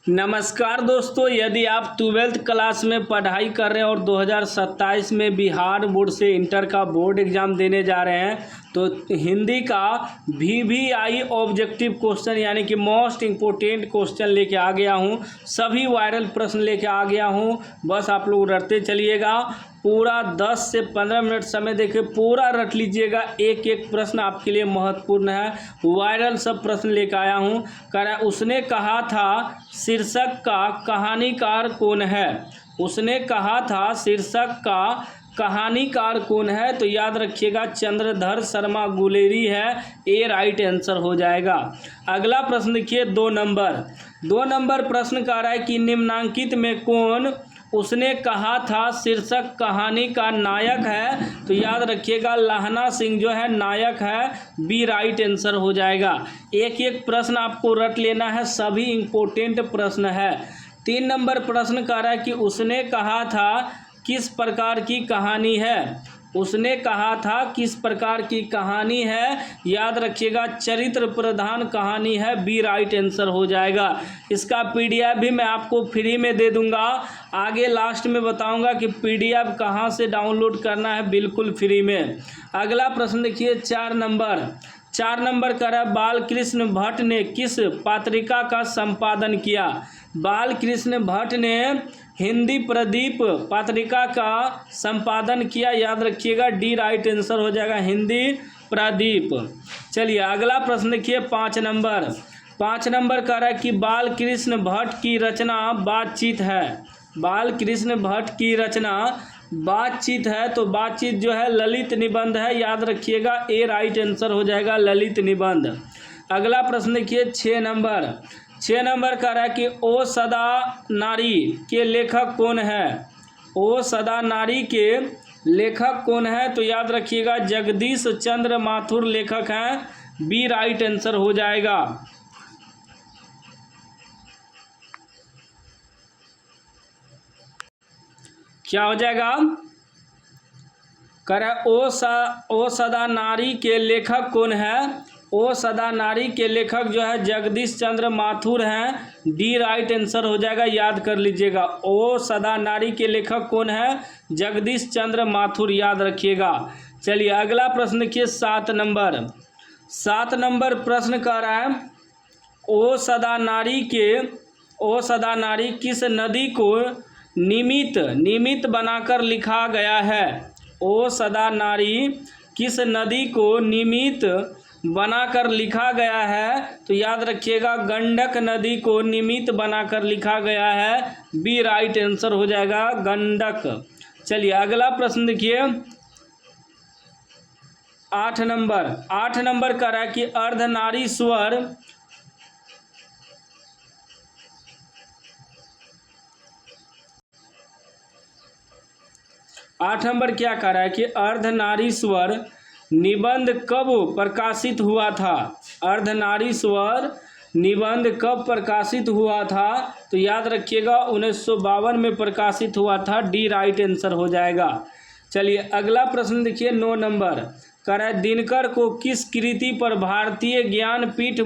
नमस्कार दोस्तों, यदि आप 12th क्लास में पढ़ाई कर रहे हैं और 2027 में बिहार बोर्ड से इंटर का बोर्ड एग्ज़ाम देने जा रहे हैं तो हिंदी का VVI ऑब्जेक्टिव क्वेश्चन यानी कि मोस्ट इम्पोर्टेंट क्वेश्चन लेके आ गया हूं। सभी वायरल प्रश्न लेके आ गया हूं। बस आप लोग रटते चलिएगा। पूरा 10 से 15 मिनट समय देके पूरा रट लीजिएगा। एक एक प्रश्न आपके लिए महत्वपूर्ण है। वायरल सब प्रश्न लेके आया हूँ। कह रहा है उसने कहा था शीर्षक का कहानीकार कौन है। उसने कहा था शीर्षक का कहानीकार कौन है, तो याद रखिएगा चंद्रधर शर्मा गुलेरी है। ए राइट आंसर हो जाएगा। अगला प्रश्न देखिए 2 नंबर प्रश्न कह रहा है कि निम्नांकित में कौन उसने कहा था शीर्षक कहानी का नायक है, तो याद रखिएगा लहना सिंह जो है नायक है। बी राइट आंसर हो जाएगा। एक एक प्रश्न आपको रट लेना है, सभी इंपॉर्टेंट प्रश्न है। 3 नंबर प्रश्न कह रहा है कि उसने कहा था किस प्रकार की कहानी है। उसने कहा था किस प्रकार की कहानी है, याद रखिएगा चरित्र प्रधान कहानी है। बी राइट आंसर हो जाएगा। इसका PDF भी मैं आपको फ्री में दे दूंगा। आगे लास्ट में बताऊंगा कि PDF कहां से डाउनलोड करना है, बिल्कुल फ्री में। अगला प्रश्न देखिए 4 नंबर कर रहा है बालकृष्ण भट्ट ने किस पत्रिका का संपादन किया। बालकृष्ण भट्ट ने हिंदी प्रदीप पत्रिका का संपादन किया। याद रखिएगा डी राइट आंसर हो जाएगा, हिंदी प्रदीप। चलिए अगला प्रश्न देखिए 5 नंबर कह रहा है कि बालकृष्ण भट्ट की रचना बातचीत है। बालकृष्ण भट्ट की रचना बातचीत है, तो बातचीत जो है ललित निबंध है। याद रखिएगा ए राइट आंसर हो जाएगा, ललित निबंध। अगला प्रश्न देखिए 6 नंबर कह रहा है कि ओ सदा नारी के लेखक कौन है। ओ सदा नारी के लेखक कौन है, तो याद रखिएगा जगदीश चंद्र माथुर लेखक हैं। बी राइट आंसर हो जाएगा। क्या हो जाएगा, कह रहा है ओ सदा नारी के लेखक कौन है। ओ सदा नारी के लेखक जो है जगदीश चंद्र माथुर हैं। डी राइट आंसर हो जाएगा, याद कर लीजिएगा। ओ सदा नारी के लेखक कौन है, जगदीश चंद्र माथुर, याद रखिएगा। चलिए अगला प्रश्न देखिए 7 नंबर प्रश्न कह रहा है ओ सदा नारी किस नदी को निमित्त बनाकर लिखा गया है। ओ सदा नारी किस नदी को निमित्त बनाकर लिखा गया है, तो याद रखिएगा गंडक नदी को निमित्त बनाकर लिखा गया है। बी राइट आंसर हो जाएगा, गंडक। चलिए अगला प्रश्न देखिए 8 नंबर कह रहा है कि अर्धनारीश्वर 8 नंबर क्या कह रहा है कि अर्धनारीश्वर निबंध कब प्रकाशित हुआ था। अर्धनारीश्वर निबंध कब प्रकाशित हुआ था, तो याद रखिएगा 1952 में प्रकाशित हुआ था। डी राइट आंसर हो जाएगा। चलिए अगला प्रश्न देखिए 9 नंबर कह रहा है दिनकर को किस कृति पर भारतीय ज्ञानपीठ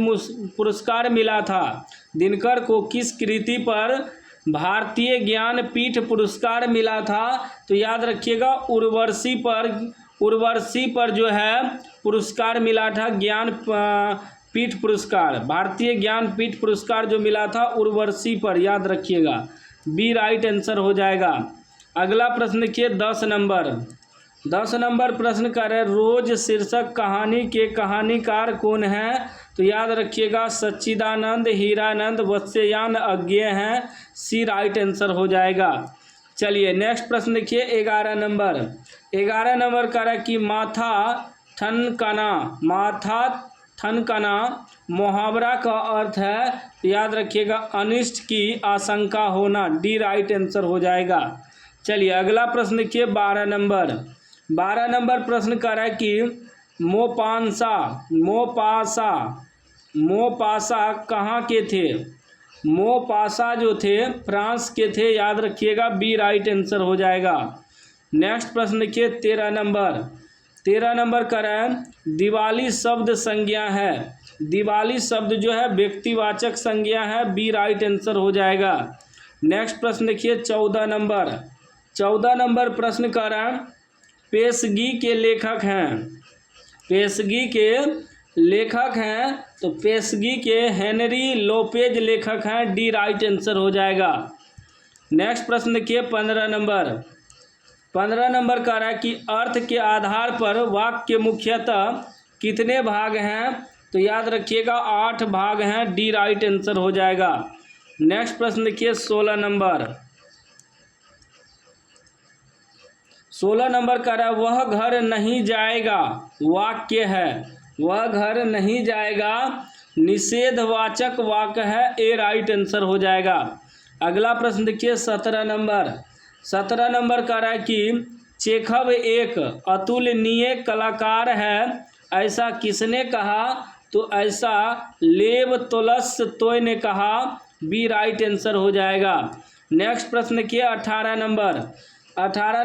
पुरस्कार मिला था। दिनकर को किस कृति पर भारतीय ज्ञानपीठ पुरस्कार मिला था, तो याद रखिएगा उर्वशी पर जो है पुरस्कार मिला था। ज्ञानपीठ पुरस्कार, भारतीय ज्ञानपीठ पुरस्कार जो मिला था उर्वशी पर, याद रखिएगा। बी राइट आंसर हो जाएगा। अगला प्रश्न देखिए 10 नंबर प्रश्न कर रहे रोज शीर्षक कहानी के कहानीकार कौन है, तो याद रखिएगा सच्चिदानंद हीरानंद वत्स्यायन अज्ञेय हैं। सी राइट आंसर हो जाएगा। चलिए नेक्स्ट प्रश्न देखिए 11 नंबर कह रहा है कि माथा ठनकाना मुहावरा का अर्थ है, तो याद रखिएगा अनिष्ट की आशंका होना। डी राइट आंसर हो जाएगा। चलिए अगला प्रश्न देखिए 12 नंबर प्रश्न कह रहा है कि मोपासा कहाँ के थे। मोपासा जो थे फ्रांस के थे, याद रखिएगा। बी राइट आंसर हो जाएगा। नेक्स्ट प्रश्न देखिए 13 नंबर कह रहा है दिवाली शब्द संज्ञा है। दिवाली शब्द जो है व्यक्तिवाचक संज्ञा है, बी राइट आंसर हो जाएगा। नेक्स्ट प्रश्न देखिए 14 नंबर प्रश्न का रहा पेशगी के लेखक हैं, पेशगी के लेखक हैं तो पेशगी के हेनरी लोपेज लेखक हैं, डी राइट आंसर हो जाएगा। नेक्स्ट प्रश्न देखिए 15 नंबर कह रहा है कि अर्थ के आधार पर वाक्य मुख्यतः कितने भाग हैं, तो याद रखिएगा 8 भाग हैं, डी राइट आंसर हो जाएगा। नेक्स्ट प्रश्न देखिए 16 नंबर कह रहा है वह घर नहीं जाएगा वाक्य है, वह घर नहीं जाएगा निषेधवाचक वाक्य है, ए राइट आंसर हो जाएगा। अगला प्रश्न देखिए 17 नंबर कह रहा है कि चेखव एक अतुलनीय कलाकार है, ऐसा किसने कहा, तो ऐसा लेव तोलस्टॉय ने कहा, बी राइट आंसर हो जाएगा। नेक्स्ट प्रश्न देखिए 18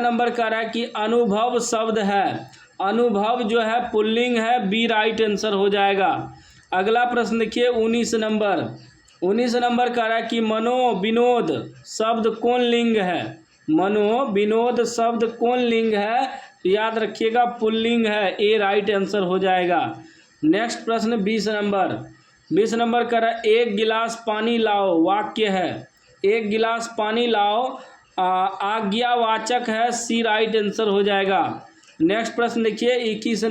नंबर कह रहा है कि अनुभव शब्द है, अनुभव जो है पुल्लिंग है, बी राइट आंसर हो जाएगा। अगला प्रश्न देखिए 19 नंबर कह रहा है कि मनोविनोद शब्द कौन लिंग है, मनोविनोद शब्द कौन लिंग है, तो याद रखिएगा पुल्लिंग है, ए राइट आंसर हो जाएगा। नेक्स्ट प्रश्न 20 नंबर कह रहा है एक गिलास पानी लाओ वाक्य है, एक गिलास पानी लाओ आज्ञावाचक है, सी राइट आंसर हो जाएगा। नेक्स्ट प्रश्न देखिए 21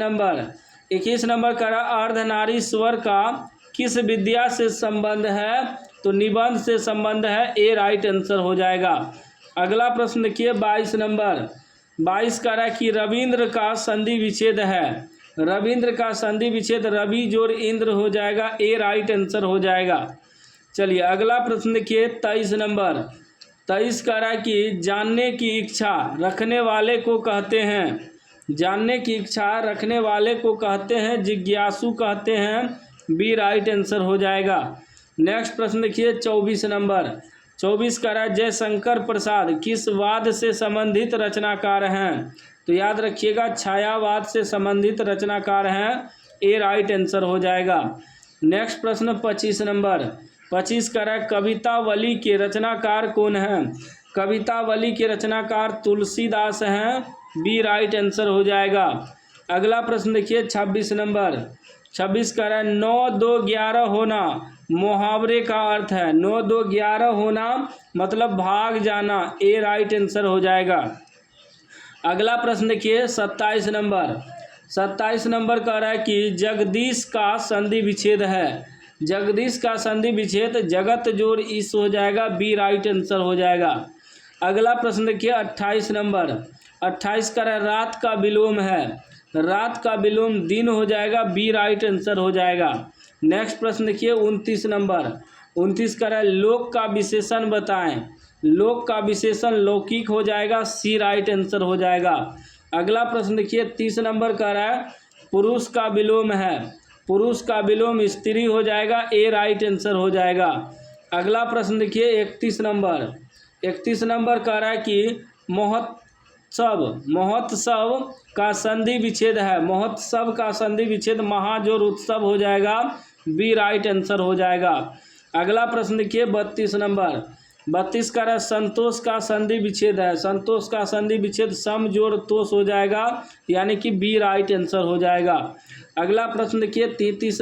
नंबर कह रहा है अर्धनारीश्वर का किस विद्या से संबंध है, तो निबंध से संबंध है, ए राइट आंसर हो जाएगा। अगला प्रश्न देखिए 22 कह रहा है कि रविंद्र का संधि विच्छेद है, रविंद्र का संधि विच्छेद रवि जोड़ इंद्र हो जाएगा, ए राइट आंसर हो जाएगा। चलिए अगला प्रश्न देखिए 23 कह रहा है कि जानने की इच्छा रखने वाले को कहते हैं, जानने की इच्छा रखने वाले को कहते हैं, जिज्ञासु कहते हैं, बी राइट आंसर हो जाएगा। नेक्स्ट प्रश्न देखिए 24 कह रहा है जयशंकर प्रसाद किस वाद से संबंधित रचनाकार हैं, तो याद रखिएगा छायावाद से संबंधित रचनाकार हैं, ए राइट आंसर हो जाएगा। नेक्स्ट प्रश्न 25 कह रहा है कवितावली के रचनाकार कौन हैं, कवितावली के रचनाकार तुलसीदास हैं, बी राइट आंसर हो जाएगा। अगला प्रश्न देखिए 26 कह रहा है 9 2 11 होना मुहावरे का अर्थ है, 9 2 11 होना मतलब भाग जाना, ए राइट आंसर हो जाएगा। अगला प्रश्न देखिए 27 नंबर कह रहा है कि जगदीश का संधि विच्छेद है, जगदीश का संधि विच्छेद जगत जोड़ ईश हो जाएगा, बी राइट आंसर हो जाएगा। अगला प्रश्न देखिए 28 कह रहा है रात का विलोम है, रात का विलोम दिन हो जाएगा, बी राइट आंसर हो जाएगा। नेक्स्ट प्रश्न देखिए 29 कह रहा है लोक का विशेषण बताएं, लोक का विशेषण लौकिक हो जाएगा, सी राइट आंसर हो जाएगा। अगला प्रश्न देखिए 30 नंबर कह रहा है पुरुष का विलोम है, पुरुष का विलोम स्त्री हो जाएगा, ए राइट आंसर हो जाएगा। अगला प्रश्न देखिए 31 नंबर कह रहा है कि महोत्सव का संधि विच्छेद है, महोत्सव का संधि विच्छेद महाजोर उत्सव हो जाएगा, बी राइट आंसर हो जाएगा। अगला प्रश्न देखिए 32 कह रहा है संतोष का संधि विच्छेद है, संतोष का संधि विच्छेद सम जोड़ तोष हो जाएगा, यानी कि बी राइट आंसर हो जाएगा। अगला प्रश्न देखिए 33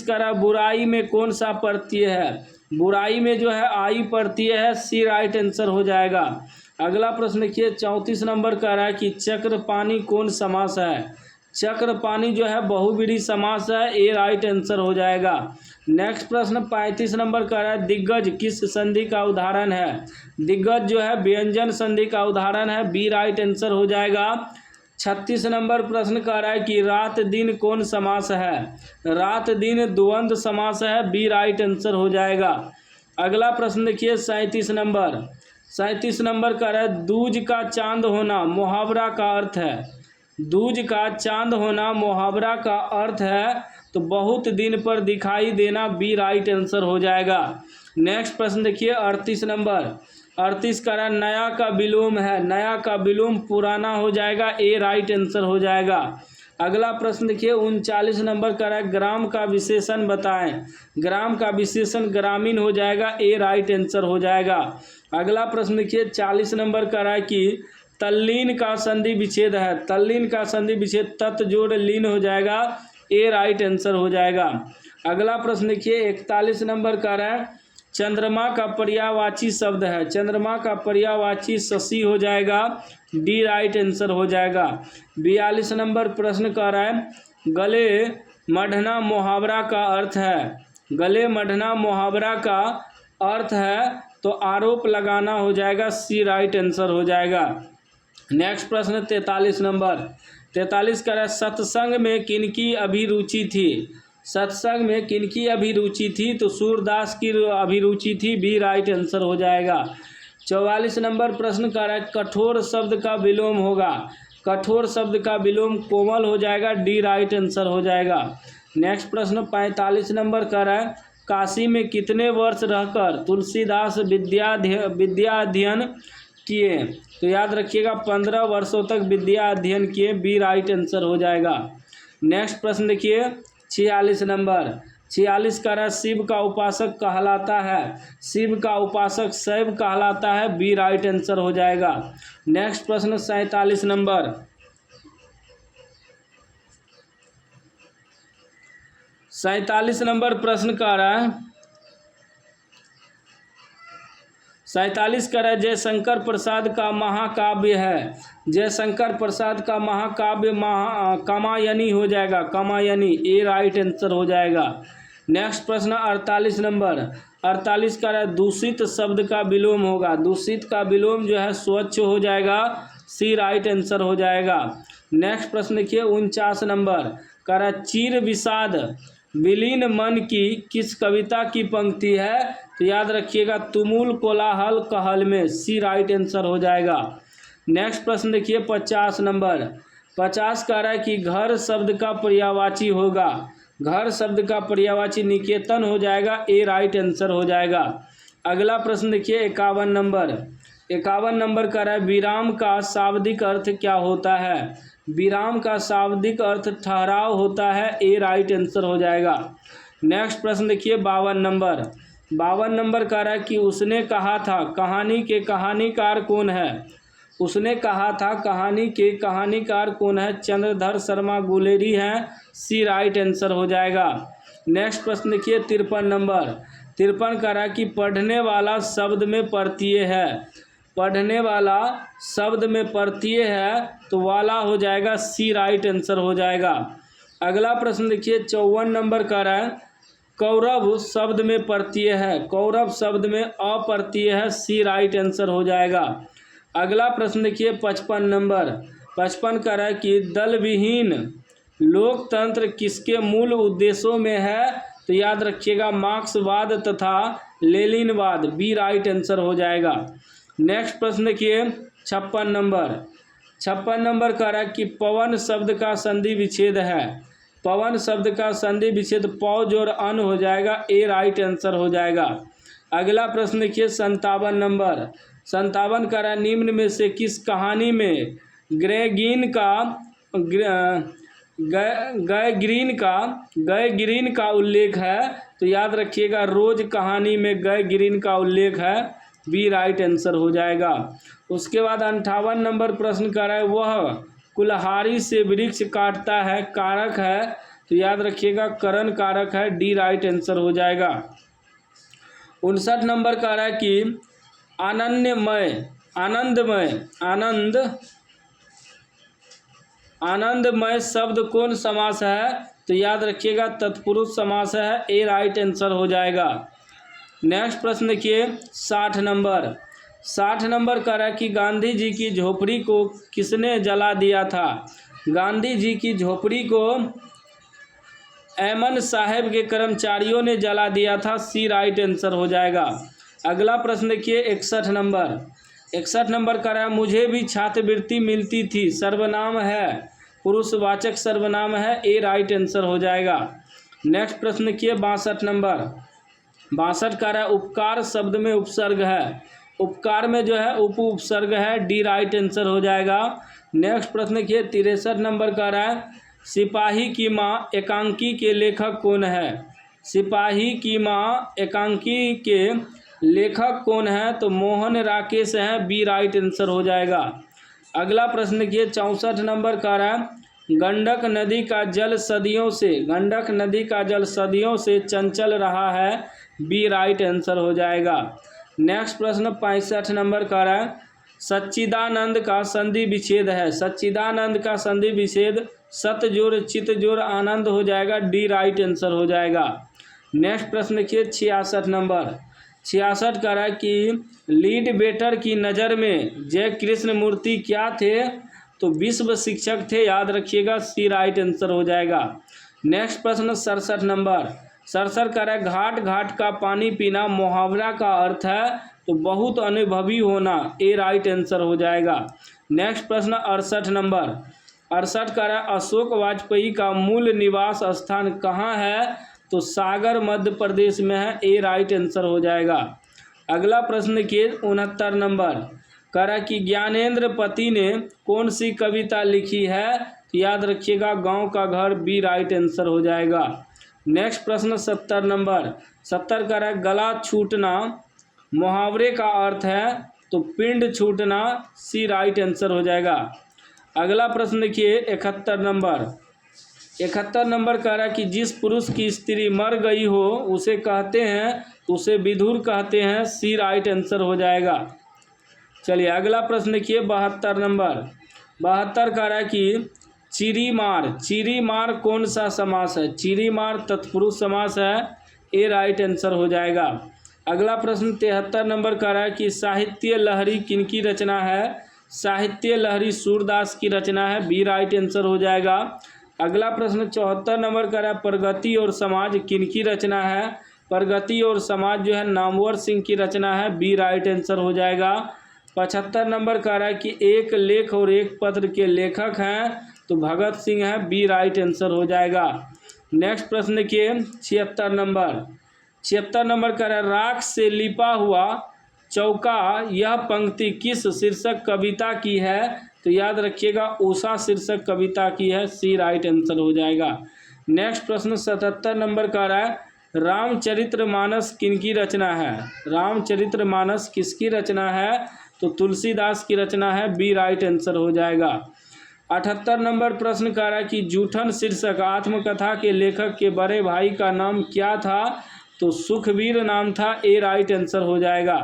कह रहा है बुराई में कौन सा प्रत्यय है, बुराई में जो है आई प्रत्यय है, सी राइट आंसर हो जाएगा। अगला प्रश्न देखिए 34 नंबर कह रहा है कि चक्रपाणी कौन समास है, चक्रपाणी जो है बहुव्रीहि समास है, ए राइट आंसर हो जाएगा। नेक्स्ट प्रश्न 35 नंबर कह रहा है दिग्गज किस संधि का उदाहरण है, दिग्गज जो है व्यंजन संधि का उदाहरण है, बी राइट आंसर हो जाएगा। 36 नंबर प्रश्न कह रहा है कि रात दिन कौन समास है, रात दिन द्वंद्व समास है, बी राइट आंसर हो जाएगा। अगला प्रश्न देखिए 37 नंबर कह रहा है दूज का चांद होना मुहावरा का अर्थ है, दूज का चांद होना मुहावरा का अर्थ है, तो बहुत दिन पर दिखाई देना, बी राइट आंसर हो जाएगा। नेक्स्ट प्रश्न देखिए 38 कह रहा है नया का विलोम है, नया का विलोम पुराना हो जाएगा, ए राइट आंसर हो जाएगा। अगला प्रश्न देखिए 39 नंबर का है ग्राम का विशेषण बताएं। ग्राम का विशेषण ग्रामीण हो जाएगा, ए राइट आंसर हो जाएगा। अगला प्रश्न देखिए 40 नंबर का है कि तल्लीन का संधि विच्छेद है। तल्लीन का संधि विच्छेद तत् जोड़ लीन हो जाएगा, ए राइट आंसर हो जाएगा। अगला प्रश्न देखिए 41 नंबर का है चंद्रमा का पर्यायवाची शब्द है। चंद्रमा का पर्यायवाची शशि हो जाएगा, डी राइट आंसर हो जाएगा। 42 नंबर प्रश्न कर रहा है गले मढ़ना मुहावरा का अर्थ है। गले मढ़ना मुहावरा का अर्थ है तो आरोप लगाना हो जाएगा, सी राइट आंसर हो जाएगा। नेक्स्ट प्रश्न 43 नंबर 43 का है सत्संग में किनकी अभिरुचि थी। सत्संग में किनकी अभिरुचि थी तो सूरदास की अभिरुचि थी, बी राइट आंसर हो जाएगा। 44 नंबर प्रश्न का है कठोर शब्द का विलोम होगा। कठोर शब्द का विलोम कोमल हो जाएगा, डी राइट आंसर हो जाएगा। नेक्स्ट प्रश्न 45 नंबर का है काशी में कितने वर्ष रहकर तुलसीदास विद्या अध्ययन किए। तो याद रखिएगा 15 वर्षों तक विद्या अध्ययन किए, बी राइट आंसर हो जाएगा। नेक्स्ट प्रश्न देखिए 46 नंबर 46 का है शिव का उपासक कहलाता है। शिव का उपासक शैव कहलाता है, बी राइट आंसर हो जाएगा। नेक्स्ट प्रश्न 47 नंबर 47 नंबर प्रश्न का है 47 का है जयशंकर प्रसाद का महाकाव्य है। जयशंकर प्रसाद का महाकाव्य कामायनी हो जाएगा, कामायनी, ए राइट आंसर हो जाएगा। नेक्स्ट प्रश्न 48 नंबर 48 का है दूषित शब्द का विलोम होगा। दूषित का विलोम जो है स्वच्छ हो जाएगा, सी राइट आंसर हो जाएगा। नेक्स्ट प्रश्न देखिए 49 नंबर का है चीर विषाद विलीन मन की किस कविता की पंक्ति है। तो याद रखिएगा तुमुल कोलाहल कहल में, सी राइट आंसर हो जाएगा। नेक्स्ट प्रश्न देखिए 50 नंबर 50 का है कि घर शब्द का पर्यायवाची होगा। घर शब्द का पर्यायवाची निकेतन हो जाएगा, ए राइट आंसर हो जाएगा। अगला प्रश्न देखिए 51 नंबर का है विराम का शाब्दिक अर्थ क्या होता है। विराम का शाब्दिक अर्थ ठहराव होता है, ए राइट आंसर हो जाएगा। नेक्स्ट प्रश्न देखिए 52 नंबर का है कि उसने कहा था कहानी के कहानीकार कौन है। उसने कहा था कहानी के कहानीकार कौन है, चंद्रधर शर्मा गुलेरी हैं, सी राइट आंसर हो जाएगा। नेक्स्ट प्रश्न देखिए 53 का है कि पढ़ने वाला शब्द में प्रत्यय है। पढ़ने वाला शब्द में प्रत्यय है तो वाला हो जाएगा, सी राइट आंसर हो जाएगा। अगला प्रश्न देखिए 54 नंबर का है कौरव शब्द में प्रत्यय है। कौरव शब्द में अप्रत्यय है, सी राइट आंसर हो जाएगा। अगला प्रश्न देखिए 55 का है कि दल विहीन लोकतंत्र किसके मूल उद्देश्यों में है। तो याद रखिएगा मार्क्सवाद तथा लेनिनवाद, बी राइट आंसर हो जाएगा। नेक्स्ट प्रश्न देखिए 56 नंबर का है कि पवन शब्द का संधि विच्छेद है। पवन शब्द का संधि विच्छेद पौ जोड़ अन हो जाएगा, ए राइट आंसर हो जाएगा। अगला प्रश्न देखिए 57 का है निम्न में से किस कहानी में गय ग्रीन का उल्लेख है। तो याद रखिएगा रोज कहानी में गय-ग्रीन का उल्लेख है, बी राइट आंसर हो जाएगा। उसके बाद 58 नंबर प्रश्न कर रहा है वह कुल्हाड़ी से वृक्ष काटता है कारक है। तो याद रखिएगा करण कारक है, डी राइट आंसर हो जाएगा। 59 नंबर का है कि आनंदमय शब्द कौन समास है। तो याद रखिएगा तत्पुरुष समास है, ए राइट आंसर हो जाएगा। नेक्स्ट प्रश्न देखिए 60 नंबर का है कि गांधी जी की झोपड़ी को किसने जला दिया था। गांधी जी की झोपड़ी को ऐमन साहब के कर्मचारियों ने जला दिया था, सी राइट आंसर हो जाएगा। अगला प्रश्न देखिए 61 नंबर का है मुझे भी छात्रवृत्ति मिलती थी सर्वनाम है, पुरुषवाचक सर्वनाम है, ए राइट आंसर हो जाएगा। नेक्स्ट प्रश्न देखिए 62 का है उपकार शब्द में उपसर्ग है। उपकार में जो है उपसर्ग है, डी राइट आंसर हो जाएगा। नेक्स्ट प्रश्न देखिए 63 नंबर का है सिपाही की माँ एकांकी के लेखक कौन है? सिपाही की माँ एकांकी के लेखक कौन है? तो मोहन राकेश हैं, बी राइट आंसर हो जाएगा। अगला प्रश्न देखिए 64 नंबर का रहा है, गंडक नदी का जल सदियों से चंचल रहा है, बी राइट आंसर हो जाएगा। नेक्स्ट प्रश्न 65 नंबर का रहा है, सच्चिदानंद का संधि विच्छेद है। सच्चिदानंद का संधि विच्छेद सत जोड़ चित जोड़ आनंद हो जाएगा, डी राइट आंसर हो जाएगा। नेक्स्ट प्रश्न देखिए 66 नंबर 66 का रहा है कि लीड बेटर की नज़र में जय कृष्ण मूर्ति क्या थे? तो विश्व शिक्षक थे, याद रखिएगा, सी राइट आंसर हो जाएगा। नेक्स्ट प्रश्न 67 नंबर 67 का रहा है, घाट घाट का पानी पीना मुहावरा का अर्थ है, तो बहुत अनुभवी होना, ए राइट आंसर हो जाएगा। नेक्स्ट प्रश्न 68 नंबर 68 का रहा है, अशोक वाजपेयी का मूल निवास स्थान कहाँ है? तो सागर मध्य प्रदेश में है, ए राइट आंसर हो जाएगा। अगला प्रश्न देखिए 69 नंबर कह रहा कि ज्ञानेंद्र पति ने कौन सी कविता लिखी है? तो याद रखिएगा, गांव का घर, बी राइट आंसर हो जाएगा। नेक्स्ट प्रश्न 70 नंबर 70 कह रहा है, गला छूटना मुहावरे का अर्थ है, तो पिंड छूटना, सी राइट आंसर हो जाएगा। अगला प्रश्न देखिए 71 नंबर कह रहा है कि जिस पुरुष की स्त्री मर गई हो उसे कहते हैं, तो उसे विधुर कहते हैं, सी राइट आंसर हो जाएगा। चलिए अगला प्रश्न देखिए 72 नंबर 72 कह रहा है कि चिरीमार कौन सा समास है? चिरीमार तत्पुरुष समास है, ए राइट आंसर हो जाएगा। अगला प्रश्न 73 नंबर कह रहा है कि साहित्य लहरी किनकी रचना है? साहित्य लहरी सूरदास की रचना है, बी राइट आंसर हो जाएगा। अगला प्रश्न 74 नंबर कह रहा है, प्रगति और समाज किनकी रचना है? प्रगति और समाज जो है नामवर सिंह की रचना है, बी राइट आंसर हो जाएगा। 75 नंबर कह रहा है कि एक लेख और एक पत्र के लेखक हैं, तो भगत सिंह है, बी राइट आंसर हो जाएगा। नेक्स्ट प्रश्न देखिए 76 नंबर कह रहा है, राख से लिपा हुआ चौका यह पंक्ति किस शीर्षक कविता की है? तो याद रखिएगा, उषा शीर्षक कविता की है, सी राइट आंसर हो जाएगा। नेक्स्ट प्रश्न 77 नंबर कह रहा है, रामचरितमानस किनकी रचना है? रामचरितमानस किसकी रचना है? तो तुलसीदास की रचना है, बी राइट आंसर हो जाएगा। 78 नंबर प्रश्न कह रहा है कि जूठन शीर्षक आत्मकथा के लेखक के बड़े भाई का नाम क्या था? तो सुखवीर नाम था, ए राइट आंसर हो जाएगा।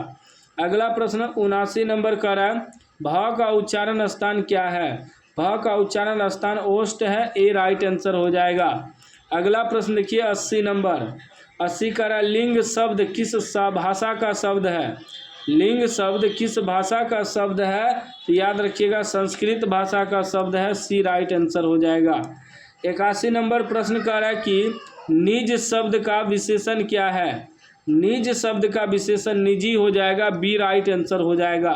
अगला प्रश्न 79 नंबर कह रहा है, भ का उच्चारण स्थान क्या है? भ का उच्चारण स्थान ओष्ठ है, ए राइट आंसर हो जाएगा। अगला प्रश्न देखिए 80 नंबर 80 कह रहा है, लिंग शब्द किस भाषा का शब्द है? लिंग शब्द किस भाषा का शब्द है? तो याद रखिएगा, संस्कृत भाषा का शब्द है, सी राइट आंसर हो जाएगा। 81 नंबर प्रश्न कह रहा है कि निज शब्द का विशेषण क्या है? निज शब्द का विशेषण निजी हो जाएगा, बी राइट आंसर हो जाएगा।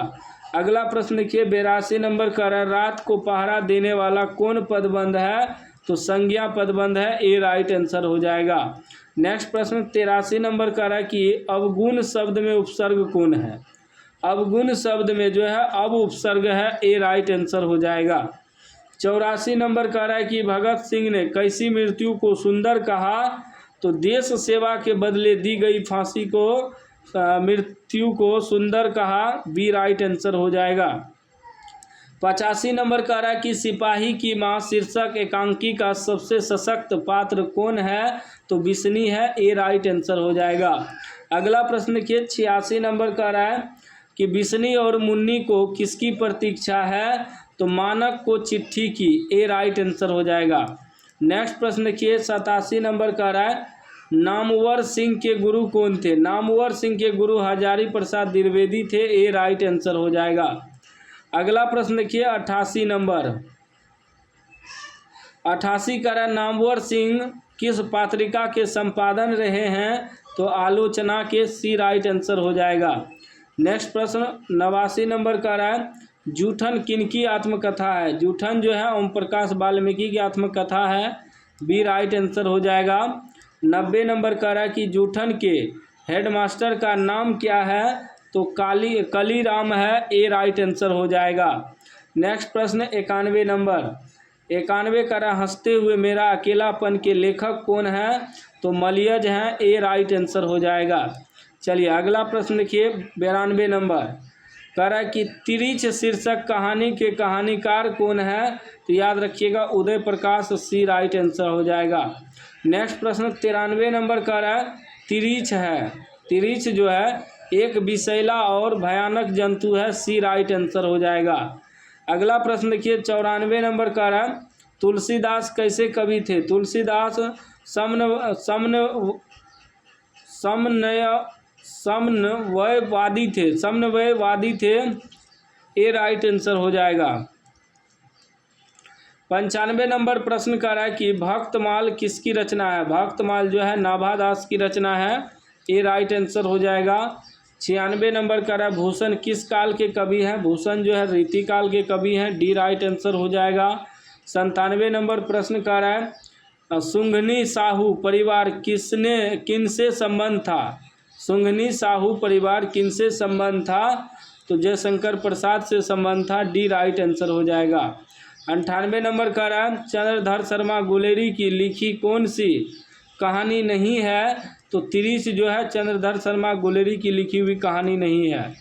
अगला प्रश्न देखिए 82 नंबर कह रहा है, रात को पहरा देने वाला कौन पदबंध है? तो संज्ञा पदबंध है, ए राइट आंसर हो जाएगा। नेक्स्ट प्रश्न 83 नंबर कह रहा है कि अवगुण शब्द में उपसर्ग कौन है? अवगुण शब्द में जो है अब उपसर्ग है, ए राइट आंसर हो जाएगा। 84 नंबर कह रहा है कि भगत सिंह ने कैसी मृत्यु को सुंदर कहा? तो देश सेवा के बदले दी गई फांसी को मृत्यु को सुंदर कहा, बी राइट आंसर हो जाएगा। 85 नंबर कह रहा है कि सिपाही की मां शीर्षक एकांकी का सबसे सशक्त पात्र कौन है? तो बिस्नी है, ए राइट आंसर हो जाएगा। अगला प्रश्न देखिए 86 नंबर कह रहा है कि बिस्नी और मुन्नी को किसकी प्रतीक्षा है? तो मानक को चिट्ठी की, ए राइट आंसर हो जाएगा। नेक्स्ट प्रश्न देखिए 87 नंबर कह रहा है, नामवर सिंह के गुरु कौन थे? नामवर सिंह के गुरु हजारी प्रसाद द्विवेदी थे, ए राइट आंसर हो जाएगा। अगला प्रश्न देखिए 88 नंबर 88 कह रहा है, नामवर सिंह किस पत्रिका के संपादन रहे हैं? तो आलोचना के, सी राइट आंसर हो जाएगा। नेक्स्ट प्रश्न 89 नंबर कह रहा है, जूठन किनकी आत्मकथा है? जूठन जो है ओम प्रकाश वाल्मीकि की आत्मकथा है, बी राइट आंसर हो जाएगा। 90 नंबर कह रहा है कि जूठन के हेडमास्टर का नाम क्या है? तो कलीराम है, ए राइट आंसर हो जाएगा। नेक्स्ट प्रश्न 91 नंबर 91 करा हंसते हुए मेरा अकेलापन के लेखक कौन है? तो मलयज हैं, ए राइट आंसर हो जाएगा। चलिए अगला प्रश्न देखिए 92 नंबर करा कि तिरिछ शीर्षक कहानी के कहानीकार कौन है? तो याद रखिएगा उदय प्रकाश, सी राइट आंसर हो जाएगा। नेक्स्ट प्रश्न 93 नंबर का है तिरिछ है, तिरिछ जो है एक विषैला और भयानक जंतु है, सी राइट आंसर हो जाएगा। अगला प्रश्न देखिए 94 नंबर का है तुलसीदास कैसे कवि थे? तुलसीदास समन्वयवादी थे, समन्वयवादी थे, ए राइट आंसर हो जाएगा। 95 नंबर प्रश्न कर रहा है कि भक्तमाल किसकी रचना है? भक्तमाल जो है नाभादास की रचना है, ए राइट आंसर हो जाएगा। 96 नंबर कर रहा है भूषण किस काल के कवि हैं? भूषण जो है रीतिकाल के कवि हैं, डी राइट आंसर हो जाएगा। 97 नंबर प्रश्न कर रहा है सुंघनी साहू परिवार किनसे संबंध था? सुंघनी साहू परिवार किनसे संबंध था? तो जयशंकर प्रसाद से संबंध था, डी राइट आंसर हो जाएगा। 98 नंबर का रहा है चंद्रधर शर्मा गुलेरी की लिखी कौन सी कहानी नहीं है? तो तिरिछ जो है चंद्रधर शर्मा गुलेरी की लिखी हुई कहानी नहीं है।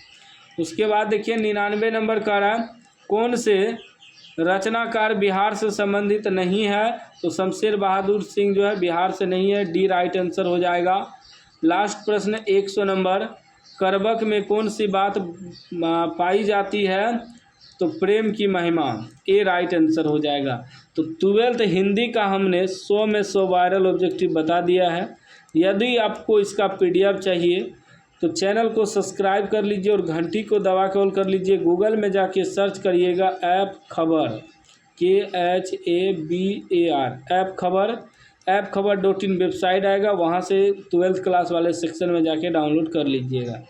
उसके बाद देखिए 99 नंबर का रहा है कौन से रचनाकार बिहार से संबंधित नहीं है? तो शमशेर बहादुर सिंह जो है बिहार से नहीं है, डी राइट आंसर हो जाएगा। लास्ट प्रश्न 100 नंबर करबक में कौन सी बात पाई जाती है? तो प्रेम की महिमा, ए राइट आंसर हो जाएगा। तो 12th हिंदी का हमने 100 में 100 वायरल ऑब्जेक्टिव बता दिया है। यदि आपको इसका PDF चाहिए तो चैनल को सब्सक्राइब कर लीजिए और घंटी को दबा के ऑल कर लीजिए। गूगल में जाके सर्च करिएगा ऐप खबर, KHABAR, ऐप खबर .in वेबसाइट आएगा, वहाँ से 12th क्लास वाले सेक्शन में जाके डाउनलोड कर लीजिएगा।